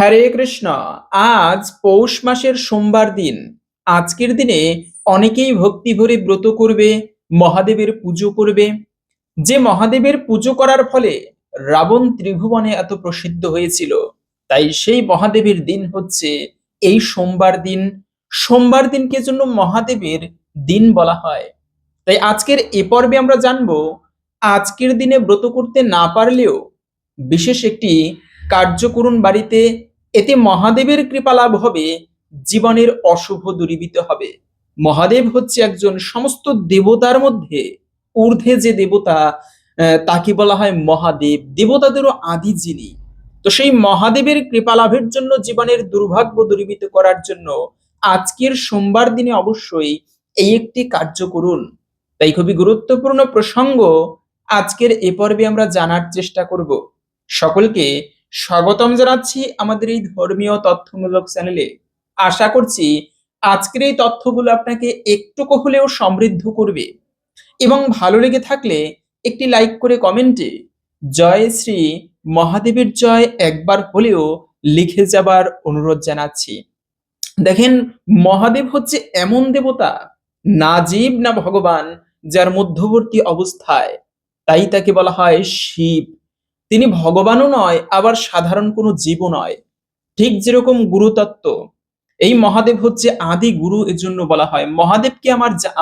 হরে কৃষ্ণ। আজ পৌষ মাসের সোমবার দিন। আজকের দিনে অনেকেই ভক্তি ভরে ব্রত করবে, মহাদেবের পুজো করবে। যে মহাদেবের পুজো করার ফলে রাবণ ত্রিভুবনে এত প্রসিদ্ধ হয়েছিল, তাই সেই মহাদেবের দিন হচ্ছে এই সোমবার দিন। সোমবার দিনকে জন্য মহাদেবের দিন বলা হয়। তাই আজকের এ পর্বে আমরা জানবো আজকের দিনে ব্রত করতে না পারলেও বিশেষ একটি কার্য করুন বাড়িতে, এতে মহাদেবের কৃপা লাভ হবে, জীবনের অশুভ দূরীভূত হবে। মহাদেব হচ্ছে একজন সমস্ত দেবতার মধ্যে ঊর্ধ্বে যে দেবতা, তাকে বলা হয় মহাদেব, দেবতাদেরও আদি যিনি। তো সেই মহাদেবের কৃপা লাভের জন্য, জীবনের দুর্ভাগ্য দূরীভূত করার জন্য আজকের সোমবার দিনে অবশ্যই এই একটি কার্য করুন। তাই খুবই গুরুত্বপূর্ণ প্রসঙ্গ আজকের এ পর্বে আমরা জানার চেষ্টা করব। সকলকে স্বাগতম জানাচ্ছি আমাদের এই ধর্মীয় তথ্যমূলক চ্যানেলে। আশা করছি আজকের এই তথ্যগুলো আপনাকে একটুকু হলেও সমৃদ্ধ করবে, এবং ভালো লেগে থাকলে একটি লাইক করে কমেন্টে জয় শ্রী মহাদেবের জয় একবার হলেও লিখে যাবার অনুরোধ জানাচ্ছি। দেখেন, মহাদেব হচ্ছে এমন দেবতা, না জীব না ভগবান, যার মধ্যবর্তী অবস্থায়, তাই তাকে বলা হয় শিব। তিনি ভগবানও নয়, আবার সাধারণ কোনো জীবও নয়। ঠিক যেরকম গুরুতত্ত্ব, এই মহাদেব হচ্ছে আদি গুরু, এজন্য বলা হয় মহাদেবকে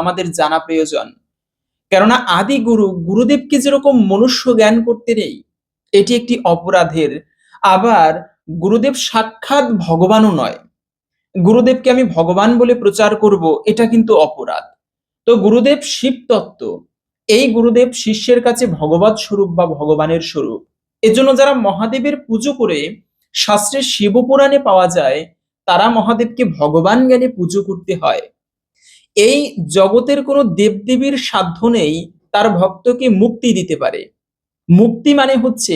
আমাদের জানা প্রয়োজন। কেননা আদি গুরু, গুরুদেবকে যেরকম মনুষ্য জ্ঞান করতে নেই, এটি একটি অপরাধের। আবার গুরুদেব সাক্ষাৎ ভগবানও নয়, গুরুদেবকে আমি ভগবান বলে প্রচার করব, এটা কিন্তু অপরাধ। তো গুরুদেব শিব তত্ত্ব, এই গুরুদেব শিষ্যের কাছে ভগবৎ স্বরূপ বা ভগবানের স্বরূপ। এজন্য যারা মহাদেবের পুজো করে, শাস্ত্রের শিবপুরাণে পাওয়া যায়, তারা মহাদেবকে ভগবান জ্ঞানে পুজো করতে হয়। এই জগতের কোনো দেবদেবীর সাধ্য নেই তার ভক্তকে মুক্তি দিতে পারে। মুক্তি মানে হচ্ছে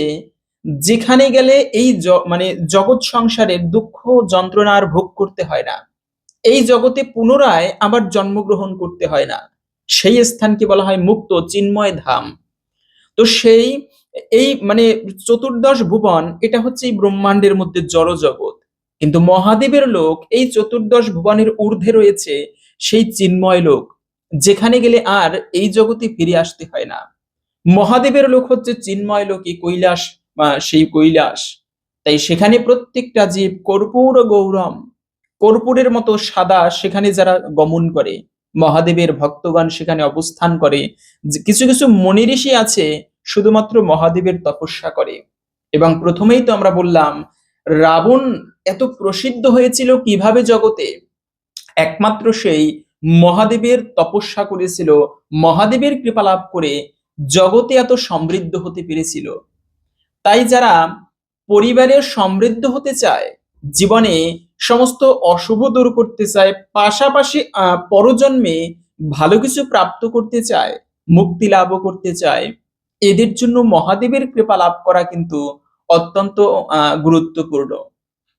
যেখানে গেলে এই মানে জগৎ সংসারের দুঃখ যন্ত্রণা আর ভোগ করতে হয় না, এই জগতে পুনরায় আবার জন্মগ্রহণ করতে হয় না, সেই স্থানকে বলা হয় মুক্ত চিন্ময় ধাম। তো সেই এই মানে চতুর্দশ ভুবন, এটা হচ্ছে এই ব্রহ্মাণ্ডের মধ্যে জড় জগৎ। কিন্তু মহাদেবের লোক এই চতুর্দশ ভুবনের ঊর্ধ্বে রয়েছে সেই চিন্ময় লোক, যেখানে গেলে আর এই জগতে ফিরে আসতে হয় না। মহাদেবের লোক হচ্ছে চিন্ময় লোকে কৈলাস, বা সেই কৈলাস। তাই সেখানে প্রত্যেকটা জীব কর্পূর গৌরম, কর্পূরের মতো সাদা, সেখানে যারা গমন করে, মহাদেবের ভক্তগণ সেখানে অবস্থান করে। কিছু কিছু মনি ঋষি আছে শুধুমাত্র মহাদেবের তপস্যা করে। এবং প্রথমেই তো আমরা বললাম, রাবণ এত প্রসিদ্ধ হয়েছিল কিভাবে জগতে, একমাত্র সেই মহাদেবের তপস্যা করেছিল, মহাদেবের কৃপা লাভ করে জগতে এত সমৃদ্ধ হতে পেরেছিল। তাই যারা পরিবারের সমৃদ্ধ হতে চায়, জীবনে সমস্ত অশুভ দূর করতে চায়, পাশাপাশি পরজন্মে ভালো কিছু প্রাপ্ত করতে চায়, মুক্তি লাভ করতে চায়, এদের জন্য মহাদেবের কৃপা লাভ করা কিন্তু অত্যন্ত গুরুত্বপূর্ণ।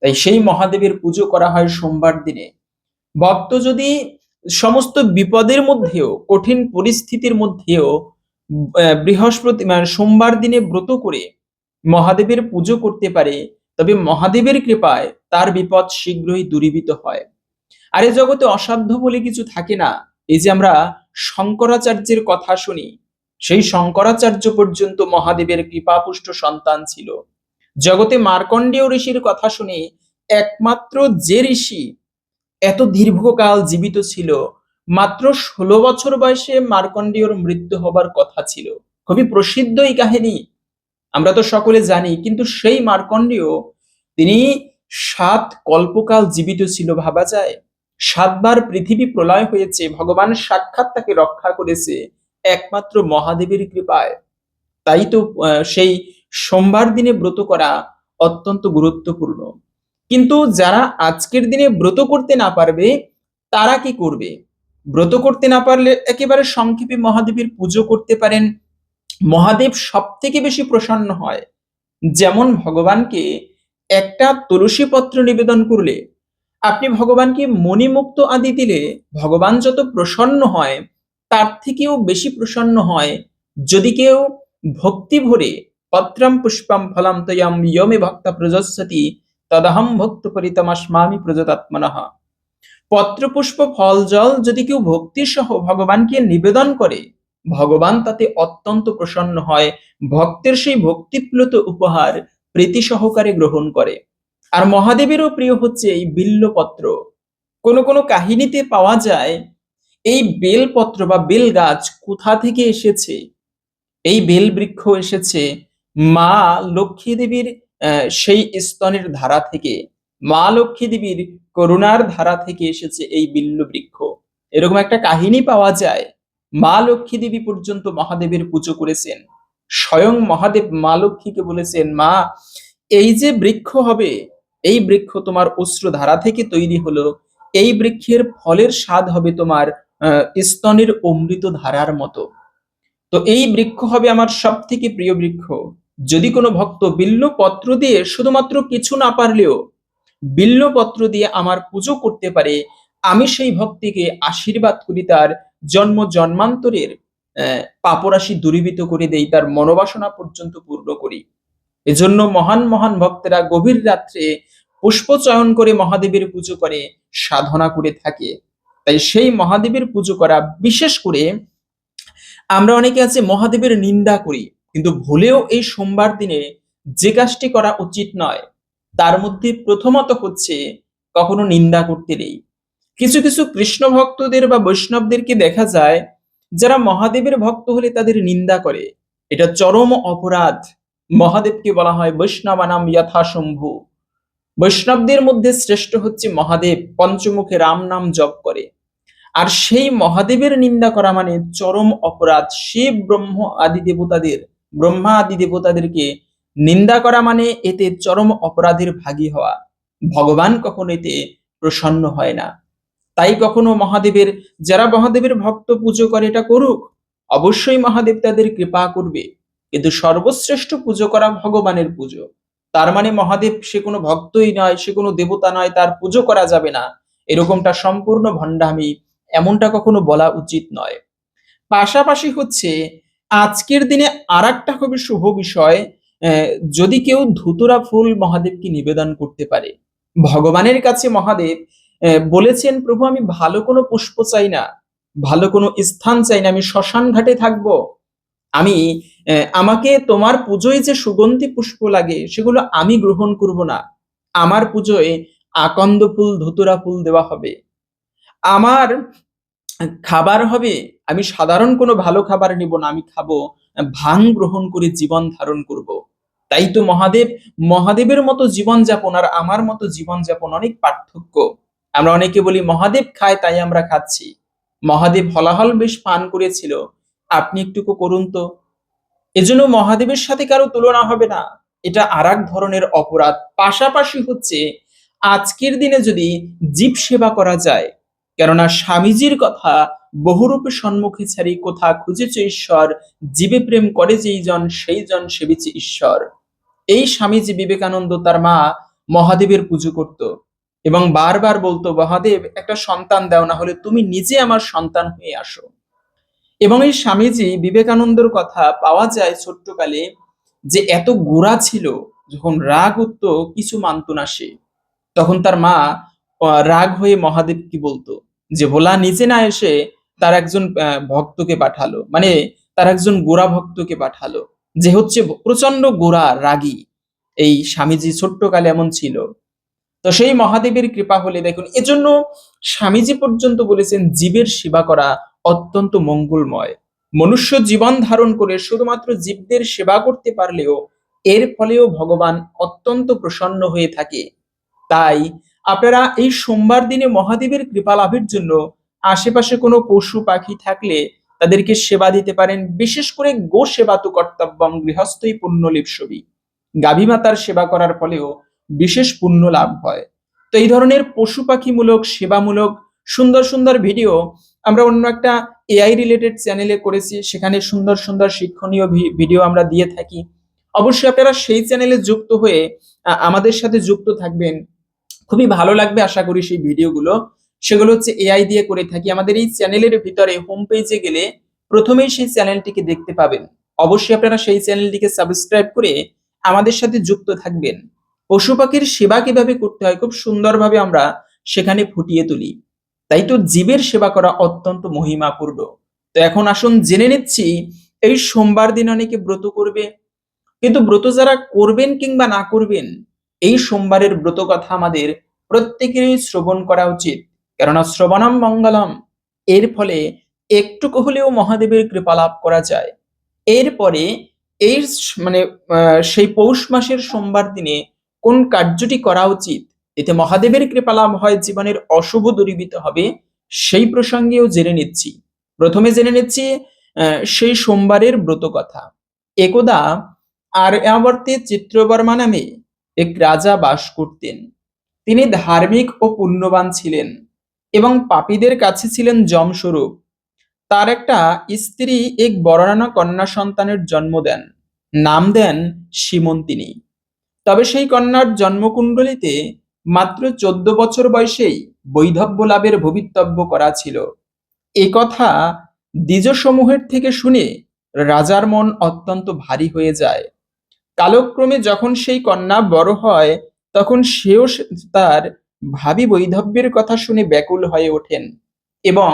তাই সেই মহাদেবের পুজো করা হয় সোমবার দিনে। ভক্ত যদি সমস্ত বিপদের মধ্যেও, কঠিন পরিস্থিতির মধ্যেও বৃহস্পতি মানে সোমবার দিনে ব্রত করে মহাদেবের পুজো করতে পারে, তবে মহাদেবের কৃপায় তার বিপদ শীঘ্রই দূরীভূত হয়। আর এ জগতে অসাধ্য বলে কিছু থাকে না। এই যে আমরা শঙ্করাচার্যের কথা শুনি, সেই শঙ্করাচার্য পর্যন্ত মহাদেবের কৃপাপুষ্ট সন্তান ছিল। জগতে মার্কণ্ডেয় ঋষির কথা শুনি, একমাত্র যে ঋষি এত দীর্ঘকাল জীবিত ছিল, মাত্র 16 বছর বয়সে মার্কণ্ডেয়র মৃত্যু হবার কথা ছিল। খুবই প্রসিদ্ধ এই কাহিনী, আমরা তো সকলে জানি। কিন্তু সেই মার্কণ্ডেয়, তিনি 7 কল্পকাল জীবিত ছিল, ভাবা যায়। 7 বার পৃথিবী প্রলয় হয়েছে, ভগবান সাক্ষাৎ তাকে রক্ষা করেছে একমাত্র মহাদেবের কৃপায়। তাই তো সেই সোমবার দিনে ব্রত করা অত্যন্ত গুরুত্বপূর্ণ। কিন্তু যারা আজকের দিনে ব্রত করতে না পারবে, তারা কি করবে? ব্রত করতে না পারলে একেবারে সংক্ষেপে মহাদেবের পুজো করতে পারেন। মহাদেব সব থেকে বেশি প্রসন্ন হয়, যেমন ভগবানকে একটা তুলসী পত্র নিবেদন করলে, আপনি ভগবানকে মণিমুক্ত আদি দিলে ভগবান যত প্রসন্ন হয়, তার থেকেও বেশি প্রসন্ন হয় যদি কেউ ভক্তি ভরে পত্রম পুষ্পম ফলম তয়ম ইয়মে ভক্তা প্রযচ্ছতি তদহং ভক্ত পরিতমাস্মামি প্রযতাত্মনঃ। পত্রপুষ্প ফল জল যদি কেউ ভক্তি সহ ভগবানকে নিবেদন করে, ভগবান তাতে অত্যন্ত প্রসন্ন হয়, ভক্তের সেই ভক্তিপ্লুত উপহার প্রীতি সহকারে গ্রহণ করে। আর মহাদেবেরও প্রিয় হচ্ছে এই বিল্বপত্র। কোন কোন কাহিনীতে পাওয়া যায় এই বেলপত্র বা বেল গাছ কোথা থেকে এসেছে। এই বেল বৃক্ষ এসেছে মা লক্ষ্মী দেবীর সেই স্তনের ধারা থেকে, মা লক্ষ্মী দেবীর করুণার ধারা থেকে এসেছে এই বিল্ল বৃক্ষ। এরকম একটা কাহিনী পাওয়া যায়। মা লক্ষ্মী দেবী পর্যন্ত মহাদেবের পুজো করেছেন। স্বয়ং মহাদেব মা লক্ষ্মীকে বলেছেন, মা এই যে বৃক্ষ হবে, এই বৃক্ষ তোমার অশ্রু ধারা থেকে তৈরি হলো, এই বৃক্ষের ফলের স্বাদ হবে তোমার স্তনের অমৃত ধারার মতো। তো এই বৃক্ষ হবে আমার সব থেকে প্রিয় বৃক্ষ। যদি কোনো ভক্ত বিল্ল পত্র দিয়ে শুধুমাত্র কিছু না পারলেও বিল্ল পত্র দিয়ে আমার পুজো করতে পারে, আমি সেই ভক্তিকে আশীর্বাদ করি, তার জন্ম জন্মান্তরের পাপরাশি দূরীভূত করে দেই, তার মনোবাসনা পর্যন্ত পূর্ণ করি। এজন্য মহান মহান ভক্তেরা গভীর রাত্রে পুষ্প চয়ন করে মহাদেবের পুজো করে, সাধনা করে থাকে। তাই সেই মহাদেবের পুজো করা, বিশেষ করে আমরা অনেকে আছে মহাদেবের নিন্দা করি, কিন্তু ভুলেও এই সোমবার দিনে যে কাজটি করা উচিত নয় তার মধ্যে প্রথমত হচ্ছে কখনো নিন্দা করতে নেই। কিছু কিছু কৃষ্ণ ভক্তদের বা বৈষ্ণবদেরকে দেখা যায় যারা মহাদেবের ভক্ত হলে তাদের নিন্দা করে। এটা চরম অপরাধ। মহাদেবকে বলা হয় বৈষ্ণবানাম যথা শম্ভু। বৈষ্ণবদের মধ্যে শ্রেষ্ঠ হচ্ছে মহাদেব, পঞ্চমুখে রাম নাম জপ করে। আর সেই মহাদেবের নিন্দা করা মানে চরম অপরাধ। শিব ব্রহ্ম আদি দেবতাদের, ব্রহ্মা আদি দেবতাদেরকে নিন্দা করা মানে এতে চরম অপরাধের ভাগী হওয়া। ভগবান কখনো এতে প্রসন্ন হয় না। তাই কখনো মহাদেবের, যারা মহাদেবের ভক্ত পুজো করে এটা করুক, অবশ্যই মহাদেব তাদের কৃপা করবে, কিন্তু সর্বশ্রেষ্ঠ পুজো করা ভগবানের পুজো। তার মানে মহাদেব সে কোনো ভক্তই নয়, সে কোনো দেবতা নয়, তার পুজো করা যাবে না, এরকমটা সম্পূর্ণ ভণ্ডামি। এমনটা কখনো বলা উচিত নয়। পাশাপাশি হচ্ছে আজকের দিনে আর একটা খুবই শুভ বিষয়, যদি কেউ ধুতুরা ফুল মহাদেবকে নিবেদন করতে পারে। ভগবানের কাছে মহাদেব বলেছেন, প্রভু আমি ভালো কোনো পুষ্প চাই না, ভালো কোনো স্থান চাই না, আমি শ্মশান ঘাটে থাকবো, আমি আমাকে তোমার পুজোয় যে সুগন্ধি পুষ্প লাগে সেগুলো আমি গ্রহণ করব না, আমার পুজোয় আকন্দ ফুল ধুতুরা ফুল দেওয়া হবে, আমার খাবার হবে আমি সাধারণ কোনো ভালো খাবার নিব না, আমি খাবো ভাং গ্রহণ করে জীবন ধারণ করব। তাই তো মহাদেব, মহাদেবের মতো জীবন যাপন আর আমার মতো জীবন যাপন অনেক পার্থক্য। আমরা অনেকে বলি মহাদেব খায় তাই আমরা খাচ্ছি। মহাদেব হলাহল বেশ পান করেছিল, আপনি একটুকু করুন তো। এজন্য মহাদেবের সাথে কারো তুলনা হবে না, এটা আর এক ধরনের অপরাধ। পাশাপাশি হচ্ছে আজকের দিনে যদি জীব সেবা করা যায়, কেননা স্বামীজির কথা, বহুরূপে সম্মুখে ছাড়ি কোথা খুঁজেছে ঈশ্বর, জীবে প্রেম করে যেই জন সেই জন সেবিছে ঈশ্বর। এই স্বামীজি বিবেকানন্দ তার মা মহাদেবের পুজো করত এবং বারবার বলতো, মহাদেব একটা সন্তান দাও, না হলে তুমি নিজে আমার সন্তান হয়ে আসো। এবং এই স্বামীজি বিবেকানন্দর কথা পাওয়া যায় ছোট্টকালে, যে এত গোঁড়া ছিল, যখন রাগ উঠতো কিছু মানত না সে, তখন তার মা রাগ হয়ে মহাদেবকে বলতো যে ভোলা নিজে না এসে তার একজন ভক্তকে পাঠালো, মানে তার একজন গোঁড়া ভক্তকে পাঠালো, যে হচ্ছে প্রচন্ড গোঁড়া রাগী। এই স্বামীজি ছোট্টকালে এমন ছিল। তো সেই মহাদেবের কৃপা হলে দেখুন, এজন্য স্বামীজি পর্যন্ত বলেছেন জীবের সেবা করা অত্যন্ত মঙ্গলময়। মনুষ্য জীবন ধারণ করে শুধুমাত্র জীবদের সেবা করতে পারলেও এর ফলেও ভগবান অত্যন্ত প্রসন্ন হয়ে থাকে। তাই আপনারা এই সোমবার দিনে মহাদেবের কৃপা লাভের জন্য আশেপাশে কোনো পশু পাখি থাকলে তাদেরকে সেবা দিতে পারেন। বিশেষ করে গো সেবা তো কর্তব্যম গৃহস্থই পুণ্য লিপ্সবি। গাভী মাতার সেবা করার ফলেও বিশেষ পুণ্য লাভ হয়। তো এই ধরনের পশু পাখিমূলক সেবামূলক সুন্দর সুন্দর ভিডিও আমরা অন্য একটা এআই রিলেটেড চ্যানেলে করেছি, সেখানে সুন্দর সুন্দর শিক্ষণীয় ভিডিও আমরা দিয়ে থাকি। অবশ্যই আপনারা সেই চ্যানেলে যুক্ত হয়ে আমাদের সাথে যুক্ত থাকবেন, খুবই ভালো লাগবে আশা করি সেই ভিডিওগুলো। সেগুলো হচ্ছে এআই দিয়ে করে থাকি। আমাদের এই চ্যানেলের ভিতরে হোম পেজে গেলে প্রথমেই সেই চ্যানেলটিকে দেখতে পাবেন। অবশ্যই আপনারা সেই চ্যানেলটিকে সাবস্ক্রাইব করে আমাদের সাথে যুক্ত থাকবেন। পশু পাখির সেবা কিভাবে করতে হয় খুব সুন্দরভাবে আমরা সেখানে ফুটিয়ে তুলি। তাই তো জীবের সেবা করা অত্যন্ত মহিমাপূর্ণ। তো এখন আসুন জেনে নিচ্ছি, এই সোমবার দিন অনেকে ব্রত করবে, কিন্তু ব্রত যারা করবেন কিংবা না করবেন, এই সোমবারের ব্রত কথা আমাদের প্রত্যেকেরই শ্রবণ করা উচিত। কেননা শ্রবণম মঙ্গলম, এর ফলে একটুকু হলেও মহাদেবের কৃপা লাভ করা যায়। এরপরে এই মানে সেই পৌষ মাসের সোমবার দিনে কোন কার্যটি করা উচিত, এতে মহাদেবের কৃপা লাভ হয়, জীবনের অশুভ দূরীভূত হবে, সেই প্রসঙ্গেও জেনে নিচ্ছি। প্রথমে জেনে নিচ্ছি সেই সোমবারের ব্রত কথা। একদা আর্যাবর্তে চিত্রবর্মা নামে এক রাজা বাস করতেন। তিনি ধার্মিক ও পুণ্যবান ছিলেন এবং পাপীদের কাছে ছিলেন যমস্বরূপ। তার একটা স্ত্রী এক বররানা কন্যা সন্তানের জন্ম দেন, নাম দেন সীমন্তিনী। তবে সেই কন্যার জন্মকুণ্ডলিতে মাত্র 14 বছর বয়সেই বৈধব্য লাভের ভবিতব্য করা ছিল। এ কথা দ্বিজসমূহের থেকে শুনে রাজার মন অত্যন্ত ভারী হয়ে যায়। কালক্রমে যখন সেই কন্যা বড় হয়, তখন সেও তার ভাবী বৈধব্যের কথা শুনে ব্যাকুল হয়ে ওঠেন এবং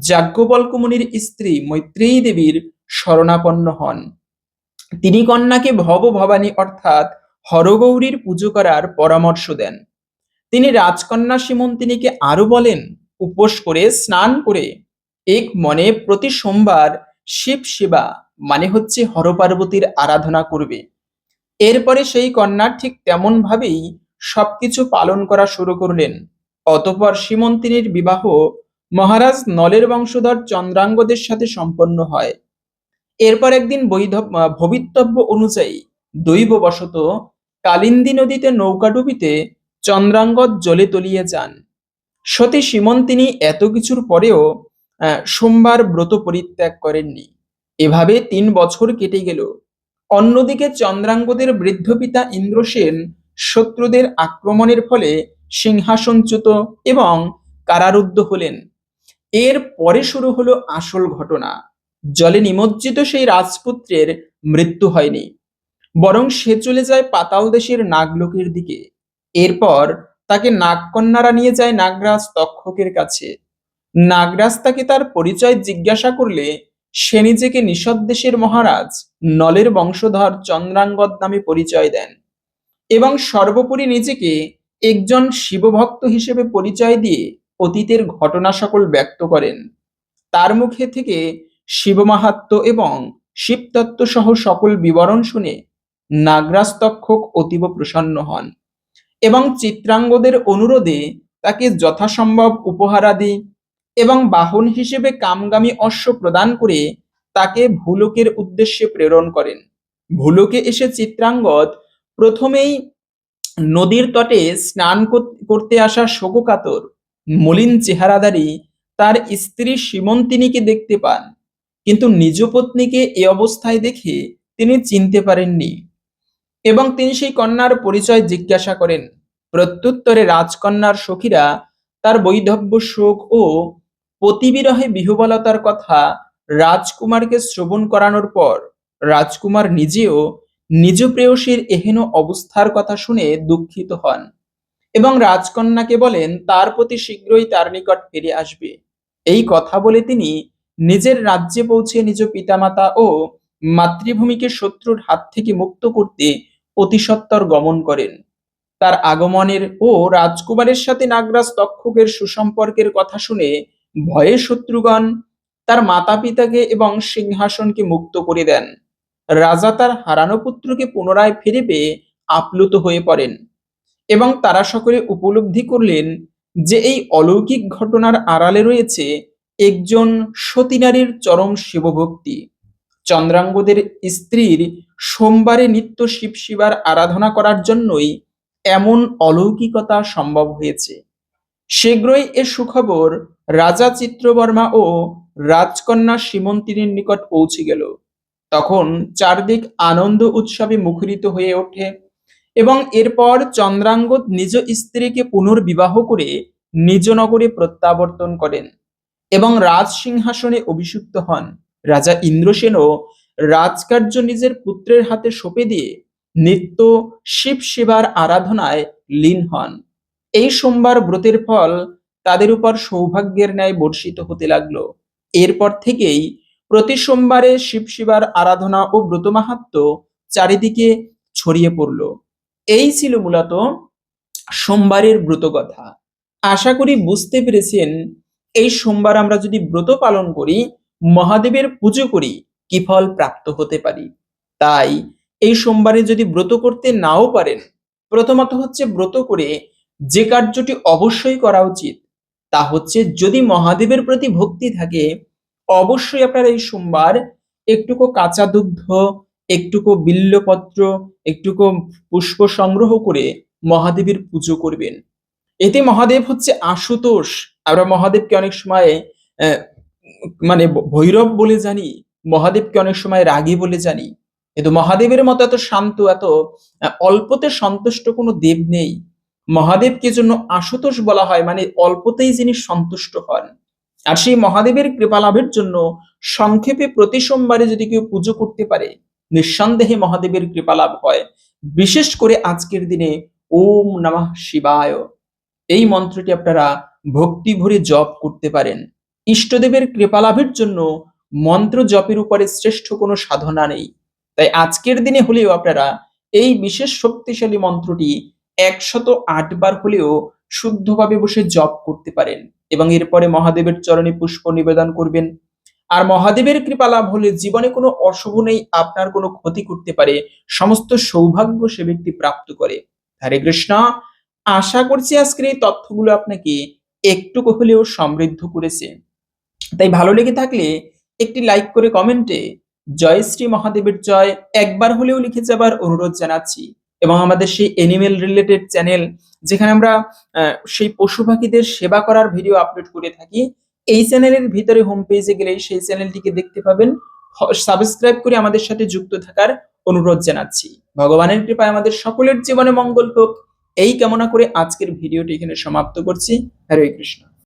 যাজ্ঞবল্ক্য মুনির স্ত্রী মৈত্রেয়ী দেবীর শরণাপন্ন হন। তিনি কন্যাকে ভব ভবানী অর্থাৎ হরগৌরীর পুজো করার পরামর্শ দেন। তিনি রাজকন্যা সীমন্তিনীকে আরো বলেন, উপোস করে স্নান করে এক মনে প্রতি সোমবার শিব সেবা মানে হচ্ছে হরপার্বতীর আরাধনা করবে। এরপরে সেই কন্যা ঠিক তেমন ভাবেই সবকিছু পালন করা শুরু করলেন। অতঃপর সীমন্তিনীর বিবাহ মহারাজ নলের বংশধর চন্দ্রাঙ্গদের সাথে সম্পন্ন হয়। এরপর একদিন ভবিতব্য অনুযায়ী দৈববশত কালিন্দী নদীতে নৌকাডুবিতে চন্দ্রাঙ্গদ জলে তলিয়ে যান। সতী সীমন্তিনী এত কিছুর পরেও সোমবার ব্রত পরিত্যাগ করেননি। এভাবে 3 বছর কেটে গেল। অন্যদিকে চন্দ্রাঙ্গদের বৃদ্ধ পিতা ইন্দ্রসেন শত্রুদের আক্রমণের ফলে সিংহাসনচ্যুত এবং কারারুদ্ধ হলেন। এর পরে শুরু হলো আসল ঘটনা। জলে নিমজ্জিত সেই রাজপুত্রের মৃত্যু হয়নি, বরং সে চলে যায় পাতাল দেশের নাগলোকের দিকে। এরপর তাকে নাগকন্যারা নিয়ে যায় নাগরাজ তক্ষকের কাছে। নাগরাজ তাকে তার পরিচয় জিজ্ঞাসা করলে সে নিজেকে নিষদ দেশের মহারাজ নলের বংশধর চন্দ্রাঙ্গদ নামে পরিচয় দেন এবং সর্বোপরি নিজেকে একজন শিবভক্ত হিসেবে পরিচয় দিয়ে অতীতের ঘটনা সকল ব্যক্ত করেন। তার মুখে থেকে শিবমাহাত্ম্য এবং শিবতত্ত্ব সহ সকল বিবরণ শুনে নাগরাজ তক্ষক অতীব প্রসন্ন হন এবং চিত্রাঙ্গদের অনুরোধে তাকে যথাসম্ভব উপহারাদি এবং বাহন হিসেবে কামগামী অশ্ব প্রদান করে তাকে ভূলোকের উদ্দেশ্যে প্রেরণ করেন। ভূলোকে এসে চিত্রাঙ্গদ প্রথমেই নদীর তটে স্নান করতে আসা শোককাতর মলিন চেহারাধারী তার স্ত্রী সীমন্তিনীকে দেখতে পান, কিন্তু নিজ পত্নীকে এ অবস্থায় দেখে তিনি চিনতে পারেননি এবং তিনি সেই কন্যার পরিচয় জিজ্ঞাসা করেন। প্রত্যুত্তরে রাজকন্যার সখীরা তার বৈধব্য শোক ও পতিবিরহে বিহ্বলতার কথা রাজকুমারকে শ্রবণ করানোর পর রাজকুমার নিজেও নিজ প্রেয়সীর এহেন অবস্থার কথা শুনে দুঃখিত হন এবং রাজকন্যাকে বলেন তার প্রতি শীঘ্রই তার নিকট ফিরে আসবে। এই কথা বলে তিনি নিজের রাজ্যে পৌঁছে নিজ পিতামাতা ও মাতৃভূমিকে শত্রুর হাত থেকে মুক্ত করতে অতিসত্বর গমন করেন। তার আগমনের ও রাজকুমারের সাথে নাগরাজ তক্ষকের সুসম্পর্কের কথা শুনে ভয়ে শত্রুগণ তার মাতা পিতাকে এবং সিংহাসনকে মুক্ত করে দেন। রাজা তার হারানো পুত্রকে পুনরায় ফিরে পেয়ে আপ্লুত হয়ে পড়েন এবং তারা সকলে উপলব্ধি করলেন যে এই অলৌকিক ঘটনার আড়ালে রয়েছে একজন সতী নারীর চরম শিবভক্তি। চন্দ্রাঙ্গদের স্ত্রীর সোমবারে নিত্য শিব শিবার আরাধনা করার জন্যই এমন অলৌকিকতা সম্ভব হয়েছে। শীঘ্রই এ সুখবর রাজা চিত্রবর্মা ও রাজকন্যা সীমন্তিনীর নিকট পৌঁছে গেল। তখন চারদিক আনন্দ উৎসবে মুখরিত হয়ে ওঠে এবং এরপর চন্দ্রাঙ্গদ নিজ স্ত্রীকে পুনর্বিবাহ করে নিজ নগরে প্রত্যাবর্তন করেন এবং রাজ সিংহাসনে অভিষিক্ত হন। রাজা ইন্দ্রসেনও রাজকার্য নিজের পুত্রের হাতে সঁপে দিয়ে নিত্য শিব সেবার আরাধনায় লীন হন। এই সোমবার ব্রতের ফল তাদের উপর সৌভাগ্যের ন্যায় বর্ষিত হতে লাগলো। এরপর থেকেই প্রতি সোমবারে শিব সেবার আরাধনা ও ব্রত মাহাত্ম্য চারিদিকে ছড়িয়ে পড়ল। এই ছিল মূলত সোমবারের ব্রত কথা। আশা করি বুঝতে পেরেছেন এই সোমবার আমরা যদি ব্রত পালন করি, মহাদেবের পুজো করি, কি ফল প্রাপ্ত হতে পারি। তাই এই সোমবারে যদি ব্রত করতে নাও পারেন, প্রথমত হচ্ছে ব্রত করে যে কার্যটি অবশ্যই করা উচিত তা হচ্ছে, যদি মহাদেবের প্রতি ভক্তি থাকে অবশ্যই আপনারা এই সোমবার একটুকু কাঁচা দুগ্ধ, একটুকু বিল্লপত্র, একটুকু পুষ্প সংগ্রহ করে মহাদেবের পুজো করবেন। এতে মহাদেব হচ্ছে আশুতোষ। আমরা মহাদেবকে অনেক সময় আহ, মানে ভৈরব বলে জানি, মহাদেবকে অনেক সময় রাগী বলে জানি, কিন্তু মহাদেবের মতো এত শান্ত, এত অল্পতে সন্তুষ্ট কোনো দেব নেই। মহাদেবকে জন্য আশুতোষ বলা হয়, মানে অল্পতেই যিনি সন্তুষ্ট হন। আর সেই মহাদেবের কৃপা লাভের জন্য সংক্ষেপে প্রতি সোমবারে যদি কেউ পুজো করতে পারে, নিঃসন্দেহে মহাদেবের কৃপা লাভ হয়। বিশেষ করে আজকের দিনে ওম নমঃ শিবায় এই মন্ত্রটি আপনারা ভক্তি ভরে জপ করতে পারেন। ইষ্টদেবের কৃপা লাভের জন্য মন্ত্র জপের উপরে শ্রেষ্ঠ কোনো সাধনা নেই। তাই আজকের দিনে হলেও আপনারা এই বিশেষ শক্তিশালী মন্ত্রটি 108 বার হলেও শুদ্ধভাবে বসে জপ করতে পারেন এবং এরপরে মহাদেবের চরণে পুষ্প নিবেদন করবেন। আর মহাদেবের কৃপা লাভ হলে জীবনে কোনো অশুভ নেই, আপনার কোনো ক্ষতি করতে পারে, সমস্ত সৌভাগ্য সে ব্যক্তি প্রাপ্ত করে। হরে কৃষ্ণ। আশা করছি আজকের এই তথ্যগুলো আপনাকে একটু হলেও সমৃদ্ধ করেছে। তাই ভালো লেগে থাকলে একটি লাইক করে কমেন্টে জয় শ্রী মহাদেবের জয় একবার হলেও লিখে যাবার অনুরোধ জানাচ্ছি। এবং আমাদের সেই এনিমেল রিলেটেড চ্যানেল, যেখানে আমরা সেই পশু পাখিদের সেবা করার ভিডিও আপলোড করে থাকি, এই চ্যানেলের ভিতরে হোম পেজে গেলেই সেই চ্যানেলটিকে দেখতে পাবেন। সাবস্ক্রাইব করে আমাদের সাথে যুক্ত থাকার অনুরোধ জানাচ্ছি। ভগবানের কৃপায় আমাদের সকলের জীবনে মঙ্গল হোক, এই কামনা করে আজকের ভিডিওটি এখানে সমাপ্ত করছি। হরে কৃষ্ণ।